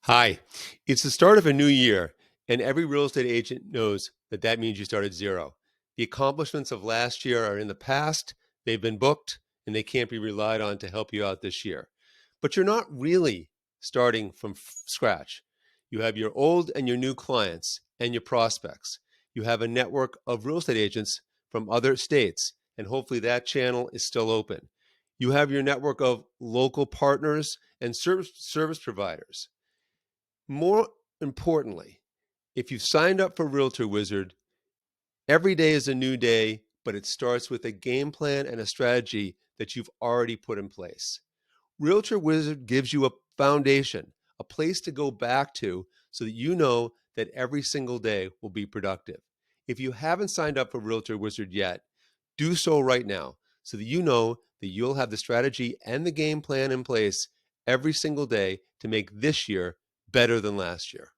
Hi, it's the start of a new year, and every real estate agent knows that that means you start at zero. The accomplishments of last year are in the past, they've been booked, and they can't be relied on to help you out this year. But you're not really starting from scratch. You have your old and your new clients and your prospects. You have a network of real estate agents from other states, and hopefully that channel is still open. You have your network of local partners and service providers. More importantly, if you've signed up for Realtor Wizard, every day is a new day, but it starts with a game plan and a strategy that you've already put in place. Realtor Wizard gives you a foundation, a place to go back to so that you know that every single day will be productive. If you haven't signed up for Realtor Wizard yet, do so right now so that you know that you'll have the strategy and the game plan in place every single day to make this year better than last year.